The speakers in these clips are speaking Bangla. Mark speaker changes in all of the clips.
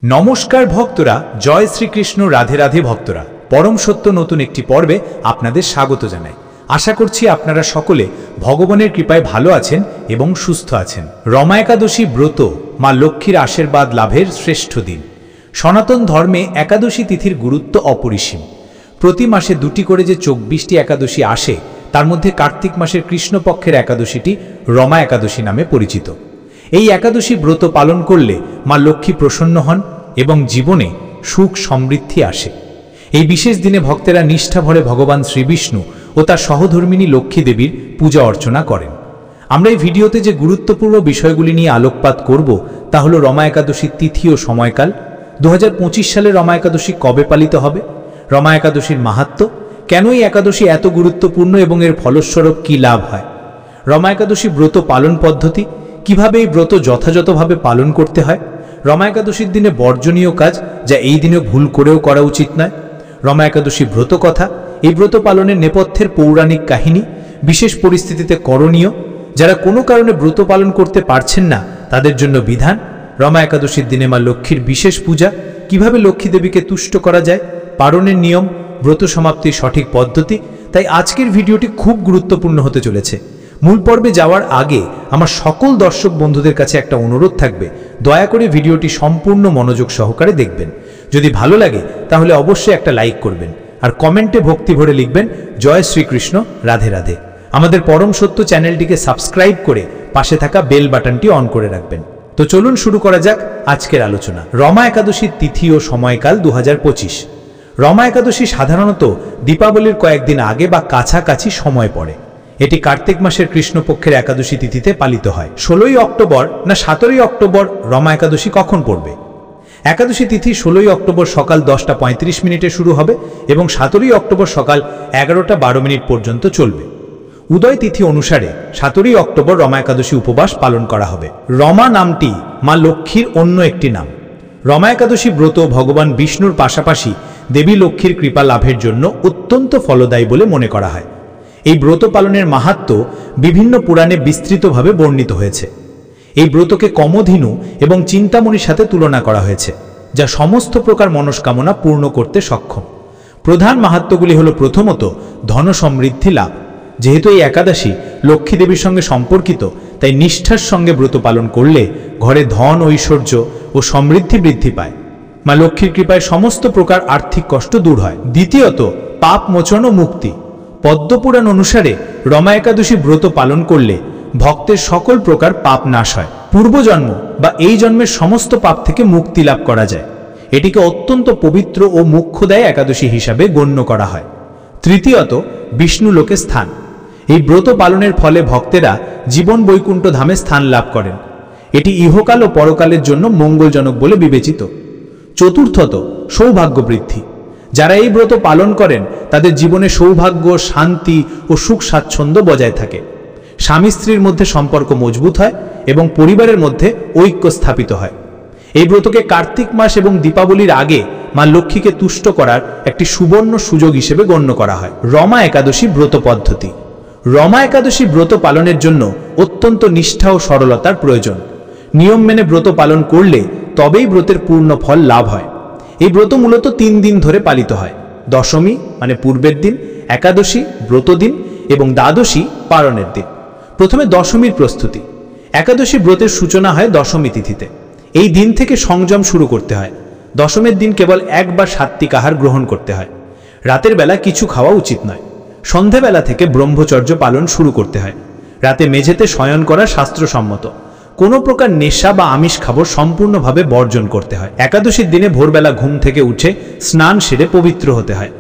Speaker 1: নমস্কার ভক্তরা, জয় শ্রীকৃষ্ণ। রাধে রাধে ভক্তরা, পরম সত্য নতুন একটি পর্বে আপনাদের স্বাগত জানাই। আশা করছি আপনারা সকলে ভগবানের কৃপায় ভালো আছেন এবং সুস্থ আছেন। রমা একাদশী ব্রত মা লক্ষ্মীর আশীর্বাদ লাভের শ্রেষ্ঠ দিন। সনাতন ধর্মে একাদশী তিথির গুরুত্ব অপরিসীম। প্রতি মাসে দুটি করে যে 24টি একাদশী আসে, তার মধ্যে কার্তিক মাসের কৃষ্ণপক্ষের একাদশীটি রমা একাদশী নামে পরিচিত। এই একাদশী ব্রত পালন করলে মা লক্ষ্মী প্রসন্ন হন এবং জীবনে সুখ সমৃদ্ধি আসে। এই বিশেষ দিনে ভক্তেরা নিষ্ঠা ভরে ভগবান শ্রীবিষ্ণু ও তার সহধর্মিণী লক্ষ্মী দেবীর পূজা অর্চনা করেন। আমরা এই ভিডিওতে যে গুরুত্বপূর্ণ বিষয়গুলি নিয়ে আলোকপাত করব তা হল রমা একাদশীর তিথি ও সময়কাল, 2025 সালে রমা একাদশী কবে পালিত হবে, রমা একাদশীর মাহাত্ম্য, কেন এই একাদশী এত গুরুত্বপূর্ণ এবং এর ফলস্বরূপ কী লাভ হয়, রমা একাদশী ব্রত পালন পদ্ধতি, কিভাবে এই ব্রত যথাযথভাবে পালন করতে হয়, রমা একাদশীর দিনে বর্জনীয় কাজ যা এই দিনে ভুল করেও করা উচিত নয়, রমা একাদশী ব্রত কথা, এই ব্রত পালনের নেপথ্যের পৌরাণিক কাহিনী, বিশেষ পরিস্থিতিতে করণীয়, যারা কোনো কারণে ব্রত পালন করতে পারছেন না তাদের জন্য বিধান, রমা একাদশীর দিনে মা লক্ষ্মীর বিশেষ পূজা, কিভাবে লক্ষ্মী দেবীকে তুষ্ট করা যায়, পালনের নিয়ম, ব্রত সমাপ্তির সঠিক পদ্ধতি। তাই আজকের ভিডিওটি খুব গুরুত্বপূর্ণ হতে চলেছে। মূল পর্বে যাওয়ার আগে আমার সকল দর্শক বন্ধুদের কাছে একটা অনুরোধ থাকবে, দয়া করে ভিডিওটি সম্পূর্ণ মনোযোগ সহকারে দেখবেন। যদি ভালো লাগে তাহলে অবশ্যই একটা লাইক করবেন আর কমেন্টে ভক্তি ভরে লিখবেন জয় শ্রীকৃষ্ণ, রাধে রাধে। আমাদের পরম সত্য চ্যানেলটিকে সাবস্ক্রাইব করে পাশে থাকা বেল বাটনটি অন করে রাখবেন। তো চলুন শুরু করা যাক আজকের আলোচনা। রমা একাদশীর তিথি ও সময়কাল 2025। রমা একাদশী সাধারণত দীপাবলির কয়েকদিন আগে বা কাছাকাছি সময় পড়ে। এটি কার্তিক মাসের কৃষ্ণপক্ষের একাদশী তিথিতে পালিত হয়। 16ই অক্টোবর না 17ই অক্টোবর রমা একাদশী কখন পড়বে? একাদশী তিথি 16ই অক্টোবর সকাল 10:35 শুরু হবে এবং 17ই অক্টোবর সকাল 11:12 পর্যন্ত চলবে। উদয় তিথি অনুসারে 17ই অক্টোবর রমা একাদশী উপবাস পালন করা হবে। রমা নামটি মা লক্ষ্মীর অন্য একটি নাম। রমা একাদশী ব্রত ভগবান বিষ্ণুর পাশাপাশি দেবী লক্ষ্মীর কৃপা লাভের জন্য অত্যন্ত ফলদায়ী বলে মনে করা হয়। এই ব্রত পালনের মাহাত্ম্য বিভিন্ন পুরাণে বিস্তৃতভাবে বর্ণিত হয়েছে। এই ব্রতকে কমধীনু এবং চিন্তামণির সাথে তুলনা করা হয়েছে, যা সমস্ত প্রকার মনস্কামনা পূর্ণ করতে সক্ষম। প্রধান মাহাত্ম্যগুলি হল, প্রথমত ধন সমৃদ্ধি লাভ। যেহেতু এই একাদশী লক্ষ্মী দেবীর সঙ্গে সম্পর্কিত, তাই নিষ্ঠার সঙ্গে ব্রত পালন করলে ঘরে ধন, ঐশ্বর্য ও সমৃদ্ধি বৃদ্ধি পায়। মা লক্ষ্মীর কৃপায় সমস্ত প্রকার আর্থিক কষ্ট দূর হয়। দ্বিতীয়ত পাপ মোচন ও মুক্তি। পদ্মপুরাণ অনুসারে রমা একাদশী ব্রত পালন করলে ভক্তের সকল প্রকার পাপ নাশ হয়। পূর্বজন্ম বা এই জন্মের সমস্ত পাপ থেকে মুক্তি লাভ করা যায়। এটিকে অত্যন্ত পবিত্র ও মোক্ষদায়ী একাদশী হিসাবে গণ্য করা হয়। তৃতীয়ত বিষ্ণু লোকে স্থান। এই ব্রত পালনের ফলে ভক্তেরা জীবন বৈকুণ্ঠ ধামে স্থান লাভ করেন। এটি ইহকাল ও পরকালের জন্য মঙ্গলজনক বলে বিবেচিত। চতুর্থত সৌভাগ্য বৃদ্ধি। যারা এই ব্রত পালন করেন তাদের জীবনে সৌভাগ্য, শান্তি ও সুখ স্বাচ্ছন্দ্য বজায় থাকে। স্বামী স্ত্রীর মধ্যে সম্পর্ক মজবুত হয় এবং পরিবারের মধ্যে ঐক্য স্থাপিত হয়। এই ব্রতকে কার্তিক মাস এবং দীপাবলির আগে মা লক্ষ্মীকে তুষ্ট করার একটি সুবর্ণ সুযোগ হিসেবে গণ্য করা হয়। রমা একাদশী ব্রত পদ্ধতি। রমা একাদশী ব্রত পালনের জন্য অত্যন্ত নিষ্ঠা ও সরলতার প্রয়োজন। নিয়ম মেনে ব্রত পালন করলে তবেই ব্রতের পূর্ণ ফল লাভ হয়। এই ব্রত মূলত 3 দিন ধরে পালিত হয়। দশমী মানে পূর্বের দিন, একাদশী ব্রত দিন এবং দ্বাদশী পালনের দিন। প্রথমে দশমীর প্রস্তুতি। একাদশী ব্রতের সূচনা হয় দশমী তিথিতে। এই দিন থেকে সংযম শুরু করতে হয়। দশমীর দিন কেবল একবার সাত্ত্বিক আহার গ্রহণ করতে হয়। রাতের বেলা কিছু খাওয়া উচিত নয়। সন্ধেবেলা থেকে ব্রহ্মচর্য পালন শুরু করতে হয়। রাতে মেঝেতে শয়ন করা শাস্ত্রসম্মত। কোনো প্রকার নেশা বা আমিষ খাবার সম্পূর্ণভাবে বর্জন করতে হয়। একাদশীর দিনে ভোরবেলা ঘুম থেকে উঠে স্নান সেরে পবিত্র হতে হয়।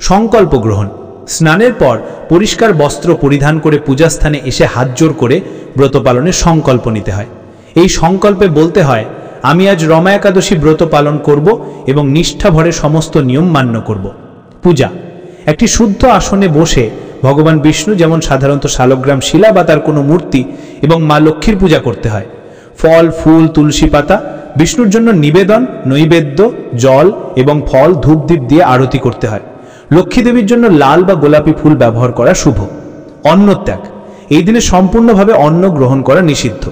Speaker 1: সংকল্প গ্রহণ। স্নানের পর পরিষ্কার বস্ত্র পরিধান করে পূজাস্থানে এসে হাত জোড় করে ব্রত পালনের সংকল্প নিতে হয়। এই সংকল্পে বলতে হয়, আমি আজ রমা একাদশী ব্রত পালন করব এবং নিষ্ঠা ভরে সমস্ত নিয়ম মান্য করব। পূজা। একটি শুদ্ধ আসনে বসে ভগবান বিষ্ণু, যেমন সাধারণত শালগ্রাম শিলা বা তার কোনো মূর্তি, এবং মা লক্ষ্মীর পূজা করতে হয়। ফল, ফুল, তুলসী পাতা, বিষ্ণুর জন্য নিবেদন, নৈবেদ্য, জল এবং ফল, ধূপ দ্বীপ দিয়ে আরতি করতে হয়। লক্ষ্মী দেবীর জন্য লাল বা গোলাপি ফুল ব্যবহার করা শুভ। অন্নত্যাগ। এই দিনে সম্পূর্ণভাবে অন্ন গ্রহণ করা নিষিদ্ধ।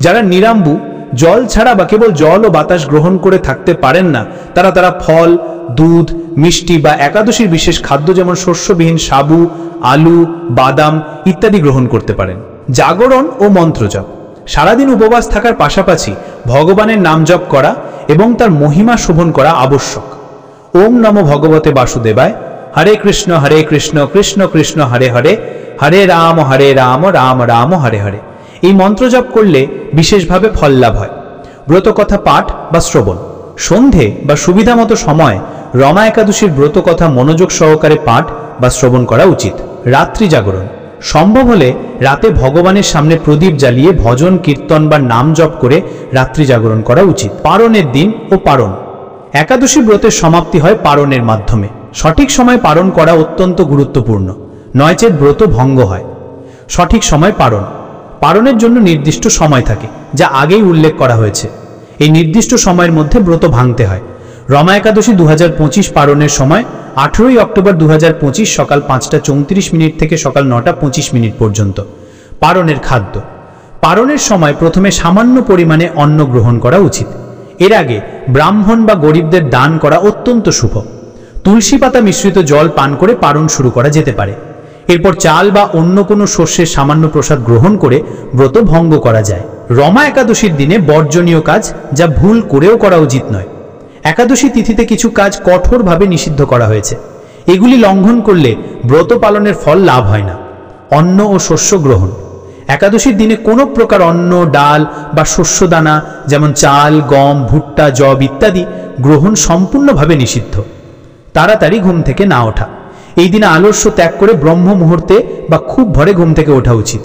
Speaker 1: যারা নিরাম্বু জল ছাড়া বা কেবল জল ও বাতাস গ্রহণ করে থাকতে পারেন না, তারা ফল, দুধ, মিষ্টি বা একাদশীর বিশেষ খাদ্য যেমন শস্যবিহীন সাবু, আলু, বাদাম ইত্যাদি গ্রহণ করতে পারেন। জাগরণ ও মন্ত্রজপ। সারাদিন উপবাস থাকার পাশাপাশি ভগবানের নাম জপ করা এবং তার মহিমা শোভন করা আবশ্যক। ওম নমো ভগবতে বাসুদেবায়, হরে কৃষ্ণ কৃষ্ণ কৃষ্ণ হরে হরে, হরে রাম রাম রাম হরে হরে। এই মন্ত্র জপ করলে বিশেষভাবে ফল লাভ হয়। ব্রতকথা পাঠ বা শ্রবণ। সন্ধে বা সুবিধামতো সময় রমা একাদশীর ব্রতকথা মনোযোগ সহকারে পাঠ বা শ্রবণ করা উচিত। রাত্রি জাগরণ। সম্ভব হলে রাতে ভগবানের সামনে প্রদীপ জ্বালিয়ে ভজন কীর্তন বা নাম জপ করে রাত্রি জাগরণ করা উচিত। পারণের দিন ও পারণ। একাদশী ব্রতের সমাপ্তি হয় পারণের মাধ্যমে। সঠিক সময় পারণ করা অত্যন্ত গুরুত্বপূর্ণ, নয়চেত ব্রত ভঙ্গ হয়। সঠিক সময় পারণ। পারণের জন্য নির্দিষ্ট সময় থাকে, যা আগেই উল্লেখ করা হয়েছে। এই নির্দিষ্ট সময়ের মধ্যে ব্রত ভাঙতে হয়। রমা একাদশী 2025 পারণের সময় 18 অক্টোবর 2025 সকাল 5:34 থেকে সকাল 9:25 পর্যন্ত। পারণের খাদ্য। পারণের সময় প্রথমে সামান্য পরিমাণে অন্ন গ্রহণ করা উচিত। এর আগে ব্রাহ্মণ বা গরিবদের দান করা অত্যন্ত শুভ। তুলসী পাতা মিশ্রিত জল পান করে পারণ শুরু করা যেতে পারে। এরপর চাল বা অন্য কোনো শস্যের সামান্য প্রসাদ গ্রহণ করে ব্রত ভঙ্গ করা যায়। রমা একাদশীর দিনে বর্জনীয় কাজ, যা ভুল করেও করা উচিত নয়। একাদশী তিথিতে কিছু কাজ কঠোরভাবে নিষিদ্ধ করা হয়েছে। এগুলি লঙ্ঘন করলে ব্রত পালনের ফল লাভ হয় না। অন্ন ও শস্য গ্রহণ। একাদশীর দিনে কোনো প্রকার অন্ন, ডাল বা শস্যদানা যেমন চাল, গম, ভুট্টা, যব ইত্যাদি গ্রহণ সম্পূর্ণভাবে নিষিদ্ধ। তাড়াতাড়ি ঘুম থেকে না ওঠা। এই দিনে আলস্য ত্যাগ করে ব্রহ্ম মুহূর্তে বা খুব ভোরে ঘুম থেকে ওঠা উচিত।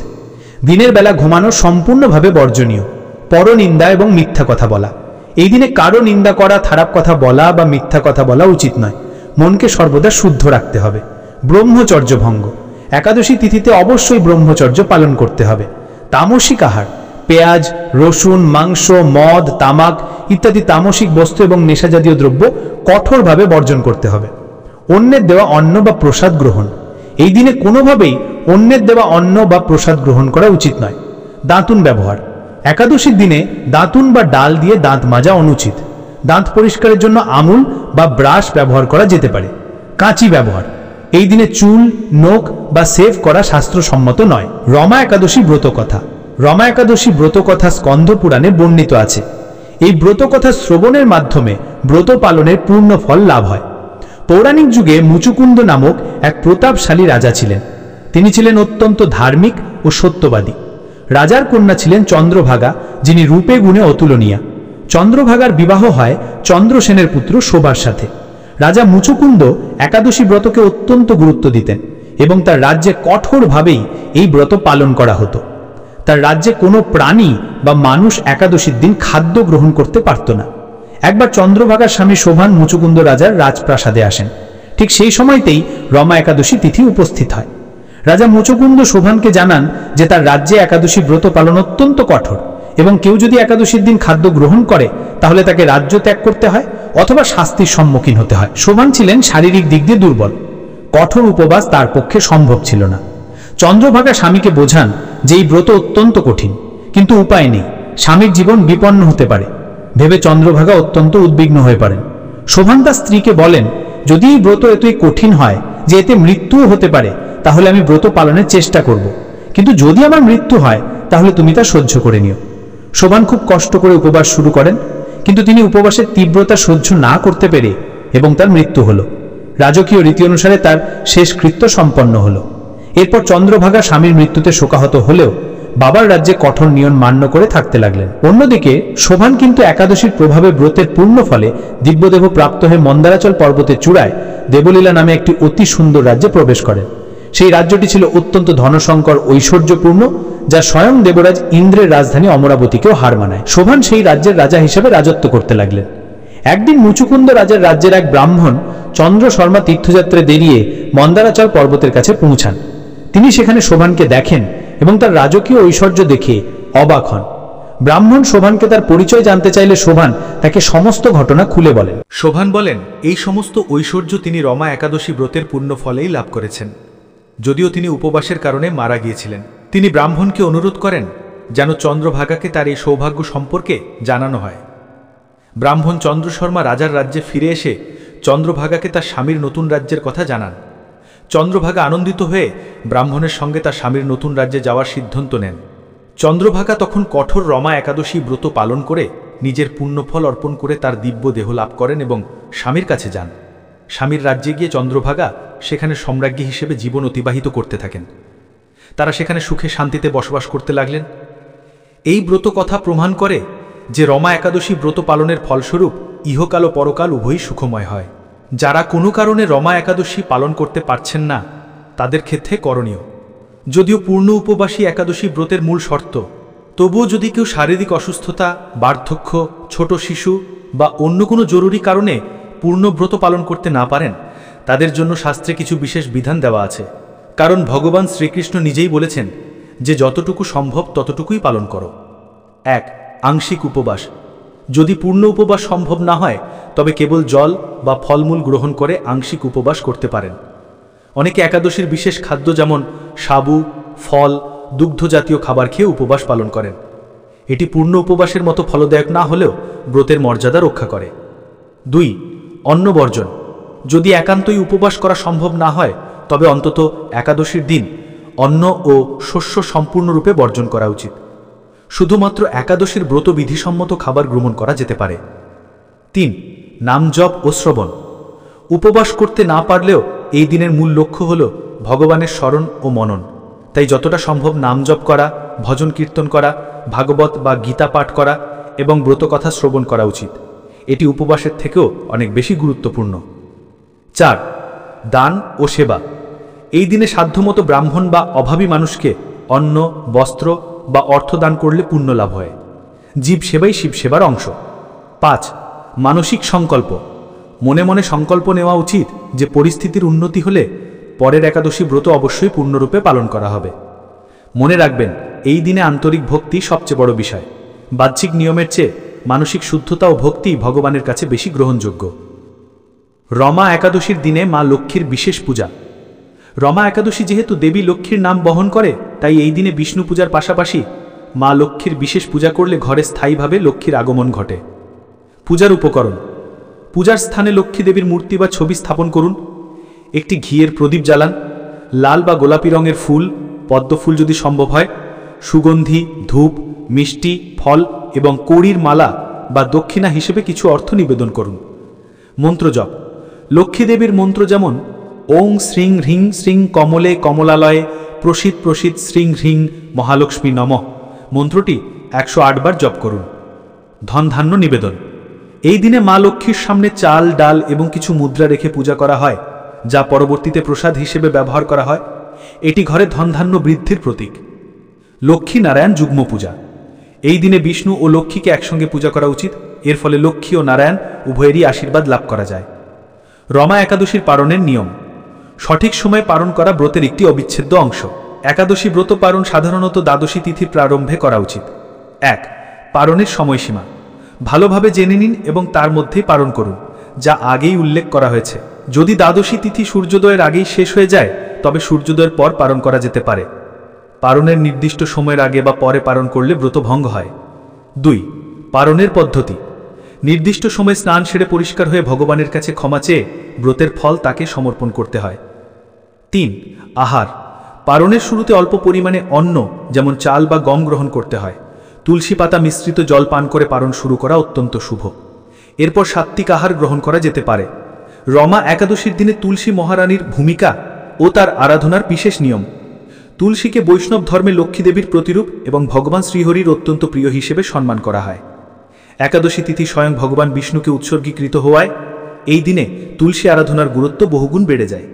Speaker 1: দিনের বেলা ঘুমানো সম্পূর্ণভাবে বর্জনীয়। পরনিন্দা এবং মিথ্যা কথা বলা। এই দিনে কারো নিন্দা করা, খারাপ কথা বলা বা মিথ্যা কথা বলা উচিত নয়। মনকে সর্বদা শুদ্ধ রাখতে হবে। ব্রহ্মচর্য ভঙ্গ। একাদশী তিথিতে অবশ্যই ব্রহ্মচর্য পালন করতে হবে। তামসিক আহার। পেঁয়াজ, রসুন, মাংস, মদ, তামাক ইত্যাদি তামসিক বস্তু এবং নেশাজাতীয় দ্রব্য কঠোরভাবে বর্জন করতে হবে। অন্যের দেওয়া অন্ন বা প্রসাদ গ্রহণ। এই দিনে কোনোভাবেই অন্যের দেওয়া অন্ন বা প্রসাদ গ্রহণ করা উচিত নয়। দাঁতুন ব্যবহার। একাদশীর দিনে দাঁতুন বা ডাল দিয়ে দাঁত মাজা অনুচিত। দাঁত পরিষ্কারের জন্য আমুল বা ব্রাশ ব্যবহার করা যেতে পারে। কাঁচি ব্যবহার। এই দিনে চুল, নখ বা সেভ করা শাস্ত্রসম্মত নয়। রমা একাদশী ব্রতকথা। রমা একাদশী ব্রতকথা স্কন্ধ পুরাণে বর্ণিত আছে। এই ব্রতকথা শ্রবণের মাধ্যমে ব্রত পালনের পূর্ণ ফল লাভ হয়। পৌরাণিক যুগে মুচুকুন্দ নামক এক প্রতাপশালী রাজা ছিলেন। তিনি ছিলেন অত্যন্ত ধার্মিক ও সত্যবাদী। রাজার কন্যা ছিলেন চন্দ্রভাগা, যিনি রূপে গুণে অতুলনীয়া। চন্দ্রভাগার বিবাহ হয় চন্দ্রসেনের পুত্র শোভার সাথে। রাজা মুচুকুন্দ একাদশী ব্রতকে অত্যন্ত গুরুত্ব দিতেন এবং তার রাজ্যে কঠোরভাবেই এই ব্রত পালন করা হতো। তার রাজ্যে কোনো প্রাণী বা মানুষ একাদশীর দিন খাদ্য গ্রহণ করতে পারত না। একবার চন্দ্রভাগার স্বামী শোভান মুচুকুন্দ রাজার রাজপ্রাসাদে আসেন। ঠিক সেই সময়তেই রমা একাদশী তিথি উপস্থিত হয়। রাজা মুচুকুন্দ শোভানকে জানান যে তার রাজ্যে একাদশী ব্রত পালন অত্যন্ত কঠোর এবং কেউ যদি একাদশীর দিন খাদ্য গ্রহণ করে তাহলে তাকে রাজ্য ত্যাগ করতে হয় অথবা শাস্তির সম্মুখীন হতে হয়। শোভান ছিলেন শারীরিক দিক দিয়ে দুর্বল। কঠোর উপবাস তার পক্ষে সম্ভব ছিল না। চন্দ্রভাগা স্বামীকে বোঝান যে এই ব্রত অত্যন্ত কঠিন, কিন্তু উপায় নেই, স্বামীর জীবন বিপন্ন হতে পারে ভেবে চন্দ্রভাগা অত্যন্ত উদ্বিগ্ন হয়ে পড়েন। শোভান তার স্ত্রীকে বলেন, যদি এই ব্রত এতই কঠিন হয় যে এতে মৃত্যুও হতে পারে তাহলে আমি ব্রত পালনের চেষ্টা করব, কিন্তু যদি আমার মৃত্যু হয় তাহলে তুমি তা সহ্য করে নিও। শোভান খুব কষ্ট করে উপবাস শুরু করেন, কিন্তু তিনি উপবাসের তীব্রতা সহ্য না করতে পেরে এবং তার মৃত্যু হলো। রাজকীয় রীতি অনুসারে তার শেষ কৃত্য সম্পন্ন হলো। এরপর চন্দ্রভাগা স্বামীর মৃত্যুতে শোকাহত হলেও বাবার রাজ্যে কঠোর নিয়ম মান্য করে থাকতে লাগলেন। অন্যদিকে শোভান কিন্তু একাদশীর প্রভাবে ব্রতের পূর্ণ ফলে দিব্যদেহ প্রাপ্ত হয়ে মন্দারাচল পর্বতের চূড়ায় দেবলীলা নামে একটি অতি সুন্দর রাজ্যে প্রবেশ করেন। সেই রাজ্যটি ছিল অত্যন্ত ধনসংকর, ঐশ্বর্যপূর্ণ, যা স্বয়ং দেবরাজ ইন্দ্রের রাজধানী অমরাবতীকেও হার মানায়। শোভান সেই রাজ্যের রাজা হিসেবে রাজত্ব করতে লাগলেন। একদিন মুচুকুন্দ রাজার রাজ্যের এক ব্রাহ্মণ চন্দ্র শর্মা তীর্থযাত্রায় বেরিয়ে মন্দারাচল পর্বতের কাছে পৌঁছান। তিনি সেখানে শোভানকে দেখেন এবং তার রাজকীয় ঐশ্বর্য দেখে অবাক হন। ব্রাহ্মণ শোভানকে তার পরিচয় জানতে চাইলে শোভান তাকে সমস্ত ঘটনা খুলে বলেন।
Speaker 2: শোভান বলেন, এই সমস্ত ঐশ্বর্য তিনি রমা একাদশী ব্রতের পুণ্য ফলেই লাভ করেছেন, যদিও তিনি উপবাসের কারণে মারা গিয়েছিলেন। তিনি ব্রাহ্মণকে অনুরোধ করেন যেন চন্দ্রভাগাকে তার এই সৌভাগ্য সম্পর্কে জানানো হয়। ব্রাহ্মণ চন্দ্র শর্মা রাজার রাজ্যে ফিরে এসে চন্দ্রভাগাকে তার স্বামীর নতুন রাজ্যের কথা জানান। চন্দ্রভাগা আনন্দিত হয়ে ব্রাহ্মণের সঙ্গে তার স্বামীর নতুন রাজ্যে যাওয়ার সিদ্ধান্ত নেন। চন্দ্রভাগা তখন কঠোর রমা একাদশী ব্রত পালন করে নিজের পুণ্যফল অর্পণ করে তার দিব্য দেহ লাভ করেন এবং স্বামীর কাছে যান। স্বামীর রাজ্যে গিয়ে চন্দ্রভাগা সেখানে সম্রাজ্ঞী হিসেবে জীবন অতিবাহিত করতে থাকেন। তারা সেখানে সুখে শান্তিতে বসবাস করতে লাগলেন। এই ব্রত কথা প্রমাণ করে যে রমা একাদশী ব্রত পালনের ফলস্বরূপ ইহকাল ও পরকাল উভয়ই সুখময় হয়। যারা কোনো কারণে রমা একাদশী পালন করতে পারছেন না তাদের ক্ষেত্রে করণীয়, যদিও পূর্ণ উপবাসী একাদশী ব্রতের মূল শর্ত, তবুও যদি কেউ শারীরিক অসুস্থতা, বার্ধক্য, ছোট শিশু বা অন্য কোনো জরুরি কারণে পূর্ণ ব্রত পালন করতে না পারেন, তাদের জন্য শাস্ত্রে কিছু বিশেষ বিধান দেওয়া আছে। কারণ ভগবান শ্রীকৃষ্ণ নিজেই বলেছেন যে যতটুকু সম্ভব ততটুকুই পালন করো। 1. আংশিক উপবাস। যদি পূর্ণ উপবাস সম্ভব না হয় তবে কেবল জল বা ফলমূল গ্রহণ করে আংশিক উপবাস করতে পারেন। অনেকে একাদশীর বিশেষ খাদ্য যেমন সাবু, ফল, দুগ্ধ জাতীয় খাবার খেয়ে উপবাস পালন করেন। এটি পূর্ণ উপবাসের মতো ফলদায়ক না হলেও ব্রতের মর্যাদা রক্ষা করে। 2. অন্ন বর্জন। যদি একান্তই উপবাস করা সম্ভব না হয় তবে অন্তত একাদশীর দিন অন্ন ও শস্য সম্পূর্ণরূপে বর্জন করা উচিত। শুধুমাত্র একাদশীর ব্রত বিধিসম্মত খাবার গ্রহণ করা যেতে পারে। 3. নাম জপ ও শ্রবণ। উপবাস করতে না পারলেও এই দিনের মূল লক্ষ্য হল ভগবানের স্মরণ ও মনন। তাই যতটা সম্ভব নাম জপ করা, ভজন কীর্তন করা, ভাগবত বা গীতা পাঠ করা এবং ব্রতকথা শ্রবণ করা উচিত। এটি উপবাসের থেকেও অনেক বেশি গুরুত্বপূর্ণ। 4. দান ও সেবা। এই দিনে সাধ্যমতো ব্রাহ্মণ বা অভাবী মানুষকে অন্ন, বস্ত্র বা অর্থ দান করলে পুণ্য লাভ হয়। জীব সেবাই শিব সেবার অংশ। 5. মানসিক সংকল্প। মনে মনে সংকল্প নেওয়া উচিত যে পরিস্থিতির উন্নতি হলে পরের একাদশী ব্রত অবশ্যই পূর্ণরূপে পালন করা হবে। মনে রাখবেন, এই দিনে আন্তরিক ভক্তি সবচেয়ে বড় বিষয়। বাহ্যিক নিয়মের চেয়ে মানসিক শুদ্ধতা ও ভক্তি ভগবানের কাছে বেশি গ্রহণযোগ্য। রমা একাদশীর দিনে মা লক্ষ্মীর বিশেষ পূজা। রমা একাদশী যেহেতু দেবী লক্ষ্মীর নাম বহন করে, তাই এই দিনে বিষ্ণু পূজার পাশাপাশি মা লক্ষ্মীর বিশেষ পূজা করলে ঘরে স্থায়ীভাবে লক্ষ্মীর আগমন ঘটে। পূজার উপকরণ। পূজার স্থানে লক্ষ্মী দেবীর মূর্তি বা ছবি স্থাপন করুন। একটি ঘিয়ের প্রদীপ জ্বালান। লাল বা গোলাপি রঙের ফুল, পদ্ম ফুল যদি সম্ভব হয়, সুগন্ধি, ধূপ, মিষ্টি, ফল এবং কড়ির মালা বা দক্ষিণা হিসেবে কিছু অর্থ নিবেদন করুন। মন্ত্র জপ। লক্ষ্মী দেবীর মন্ত্র যেমন ওং শ্রীং হ্রিং শ্রীং কমলে কমলালয়ে প্রসিদ প্রসিদ শ্রীং হ্রিং মহালক্ষ্মী নমঃ মন্ত্রটি 108 বার জপ করুন। ধন ধান্য নিবেদন। এই দিনে মা লক্ষ্মীর সামনে চাল, ডাল এবং কিছু মুদ্রা রেখে পূজা করা হয়, যা পরবর্তীতে প্রসাদ হিসেবে ব্যবহার করা হয়। এটি ঘরে ধনধান্য বৃদ্ধির প্রতীক। লক্ষ্মী নারায়ণ যুগ্ম পূজা। এই দিনে বিষ্ণু ও লক্ষ্মীকে একসঙ্গে পূজা করা উচিত। এর ফলে লক্ষ্মী ও নারায়ণ উভয়েরই আশীর্বাদ লাভ করা যায়। রমা একাদশীর পালনের নিয়ম। সঠিক সময়ে পালন করা ব্রতের একটি অবিচ্ছেদ্য অংশ। একাদশী ব্রত পালন সাধারণত দ্বাদশী তিথির প্রারম্ভে করা উচিত। 1. পালনের সময়সীমা। ভালোভাবে জেনে নিন এবং তার মধ্যেই পালন করুন, যা আগেই উল্লেখ করা হয়েছে। যদি দ্বাদশী তিথি সূর্যোদয়ের আগেই শেষ হয়ে যায় তবে সূর্যোদয়ের পর পালন করা যেতে পারে। পালনের নির্দিষ্ট সময়ের আগে বা পরে পালন করলে ব্রত ভঙ্গ হয়। 2. পালনের পদ্ধতি। নির্দিষ্ট সময়ে স্নান সেরে পরিষ্কার হয়ে ভগবানের কাছে ক্ষমা চেয়ে ব্রতের ফল তাকে সমর্পণ করতে হয়। 3. আহার। পালনের শুরুতে অল্প পরিমাণে অন্ন যেমন চাল বা গম গ্রহণ করতে হয়। তুলসী পাতা মিশ্রিত জল পান করে পালন শুরু করা অত্যন্ত শুভ। এরপর সাত্ত্বিক আহার গ্রহণ করা যেতে পারে। রমা একাদশীর দিনে তুলসী মহারানীর ভূমিকা ও তার আরাধনার বিশেষ নিয়ম। তুলসীকে বৈষ্ণব ধর্মে লক্ষ্মী দেবীর প্রতিরূপ এবং ভগবান শ্রীহরির অত্যন্ত প্রিয় হিসেবে সম্মান করা হয়। একাদশী তিথি স্বয়ং ভগবান বিষ্ণুকে উৎসর্গীকৃত হওয়ায় এই দিনে তুলসী আরাধনার গুরুত্ব বহুগুণ বেড়ে যায়।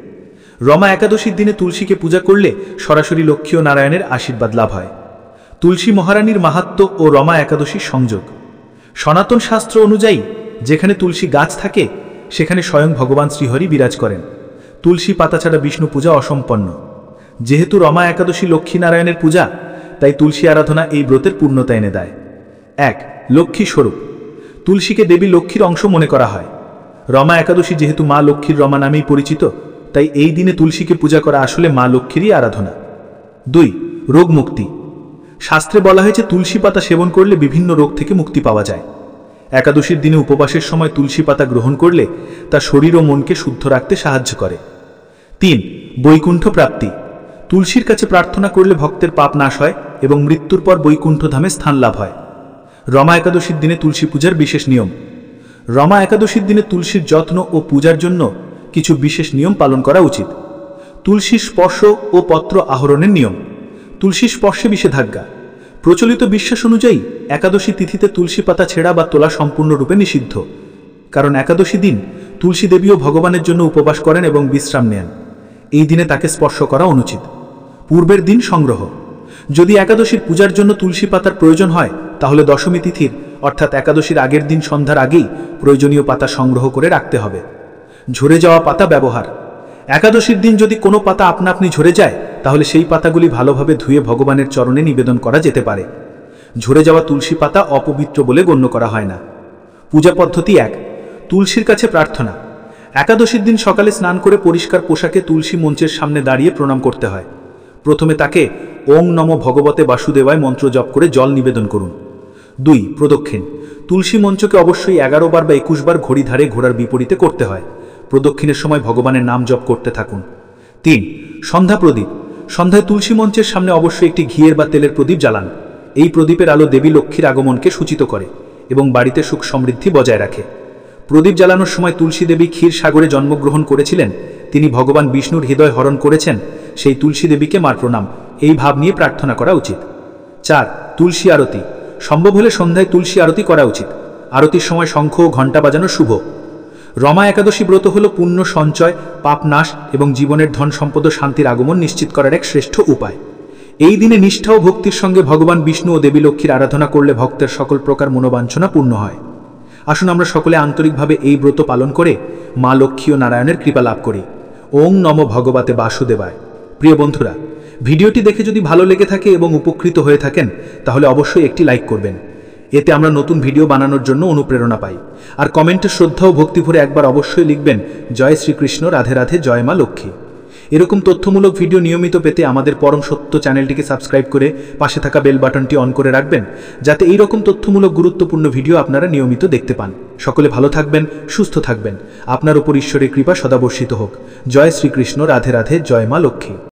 Speaker 2: রমা একাদশীর দিনে তুলসীকে পূজা করলে সরাসরি লক্ষ্মী ও নারায়ণের আশীর্বাদ লাভ হয়। তুলসী মহারানীর মাহাত্ম্য ও রমা একাদশীর সংযোগ। সনাতন শাস্ত্র অনুযায়ী যেখানে তুলসী গাছ থাকে সেখানে স্বয়ং ভগবান শ্রীহরি বিরাজ করেন। তুলসী পাতা ছাড়া বিষ্ণু পূজা অসম্পন্ন। যেহেতু রমা একাদশী লক্ষ্মী নারায়ণের পূজা, তাই তুলসী আরাধনা এই ব্রতের পূর্ণতা এনে দেয়। 1. লক্ষ্মী স্বরূপ। তুলসীকে দেবী লক্ষ্মীর অংশ মনে করা হয়। রমা একাদশী যেহেতু মা লক্ষ্মীর রমা নামেই পরিচিত, তাই এই দিনে তুলসীকে পূজা করা আসলে মা লক্ষ্মীরই আরাধনা। 2. রোগ মুক্তি। শাস্ত্রে বলা হয়েছে তুলসী পাতা সেবন করলে বিভিন্ন রোগ থেকে মুক্তি পাওয়া যায়। একাদশীর দিনে উপবাসের সময় তুলসী পাতা গ্রহণ করলে তা শরীর ও মনকে শুদ্ধ রাখতে সাহায্য করে। 3. বৈকুণ্ঠ প্রাপ্তি। তুলসীর কাছে প্রার্থনা করলে ভক্তের পাপ নাশ হয় এবং মৃত্যুর পর বৈকুণ্ঠ ধামে স্থান লাভ হয়। রমা একাদশীর দিনে তুলসী পূজার বিশেষ নিয়ম। রমা একাদশীর দিনে তুলসীর যত্ন ও পূজার জন্য কিছু বিশেষ নিয়ম পালন করা উচিত। তুলসীর স্পর্শ ও পত্র আহরণের নিয়ম। তুলসীর স্পর্শে নিষেধাজ্ঞা। প্রচলিত বিশ্বাস অনুযায়ী একাদশী তিথিতে তুলসী পাতা ছেঁড়া বা তোলা সম্পূর্ণরূপে নিষিদ্ধ, কারণ একাদশী দিন তুলসী দেবীও ভগবানের জন্য উপবাস করেন এবং বিশ্রাম নেন। এই দিনে তাকে স্পর্শ করা অনুচিত। পূর্বের দিন সংগ্রহ। যদি একাদশীর পূজার জন্য তুলসী পাতার প্রয়োজন হয় তাহলে দশমী তিথির অর্থাৎ একাদশীর আগের দিন সন্ধ্যার আগেই প্রয়োজনীয় পাতা সংগ্রহ করে রাখতে হবে। ঝরে যাওয়া পাতা ব্যবহার। একাদশীর দিন যদি কোনো পাতা আপনা আপনি ঝরে যায় তাহলে সেই পাতাগুলি ভালোভাবে ধুয়ে ভগবানের চরণে নিবেদন করা যেতে পারে। ঝরে যাওয়া তুলসী পাতা অপবিত্র বলে গণ্য করা হয় না। পূজা পদ্ধতি 1. তুলসীর কাছে প্রার্থনা। একাদশীর দিন সকালে স্নান করে পরিষ্কার পোশাকে তুলসী মঞ্চের সামনে দাঁড়িয়ে প্রণাম করতে হয়। প্রথমে তাকে ওং নমো ভগবতে বাসুদেবায় মন্ত্র জপ করে জল নিবেদন করুন। 2. প্রদক্ষিণ। তুলসী মঞ্চকে অবশ্যই 11 বার বা 21 বার ঘড়ি ধারে ঘোরার বিপরীতে করতে হয়। প্রদক্ষিণের সময় ভগবানের নাম জপ করতে থাকুন। 3. সন্ধ্যা প্রদীপ। সন্ধ্যায় তুলসী মঞ্চের সামনে অবশ্যই একটি ঘিয়ের বা তেলের প্রদীপ জ্বালান। এই প্রদীপের আলো দেবী লক্ষ্মীর আগমনকে সূচিত করে এবং বাড়িতে সুখ সমৃদ্ধি বজায় রাখে। প্রদীপ জ্বালানোর সময় তুলসী দেবী ক্ষীর সাগরে জন্মগ্রহণ করেছিলেন, তিনি ভগবান বিষ্ণুর হৃদয় হরণ করেছেন, সেই তুলসী দেবীকে মার প্রণাম, এই ভাব নিয়ে প্রার্থনা করা উচিত। 4. তুলসী আরতি। সম্ভব হলে সন্ধ্যায় তুলসী আরতি করা উচিত। আরতির সময় শঙ্খ ও ঘণ্টা বাজানো শুভ। রমা একাদশী ব্রত হল পুণ্য সঞ্চয়, পাপ নাশ এবং জীবনের ধন সম্পদ ও শান্তির আগমন নিশ্চিত করার এক শ্রেষ্ঠ উপায়। এই দিনে নিষ্ঠা ও ভক্তির সঙ্গে ভগবান বিষ্ণু ও দেবী লক্ষ্মীর আরাধনা করলে ভক্তের সকল প্রকার মনোবাঞ্ছনা পূর্ণ হয়। আসুন আমরা সকলে আন্তরিকভাবে এই ব্রত পালন করে মা লক্ষ্মী ও নারায়ণের কৃপা লাভ করি। ওং নমো ভগবতে বাসুদেবায়। প্রিয় বন্ধুরা, ভিডিওটি দেখে যদি ভালো লেগে থাকে এবং উপকৃত হয়ে থাকেন তাহলে অবশ্যই একটি লাইক করবেন। এতে আমরা নতুন ভিডিও বানানোর জন্য অনুপ্রেরণা পাই। আর কমেন্টে শ্রদ্ধা ও ভক্তি ভরে একবার অবশ্যই লিখবেন জয় শ্রীকৃষ্ণ, রাধে রাধে, জয় মা লক্ষ্মী। এরকম তথ্যমূলক ভিডিও নিয়মিত পেতে আমাদের পরম সত্য চ্যানেলটিকে সাবস্ক্রাইব করে পাশে থাকা বেল বাটনটি অন করে রাখবেন, যাতে এই রকম তথ্যমূলক গুরুত্বপূর্ণ ভিডিও আপনারা নিয়মিত দেখতে পান। সকলে ভালো থাকবেন, সুস্থ থাকবেন। আপনার উপর ঈশ্বরের কৃপা সদা বর্ষিত হোক। জয় শ্রীকৃষ্ণ, রাধে রাধে, জয় মা লক্ষ্মী।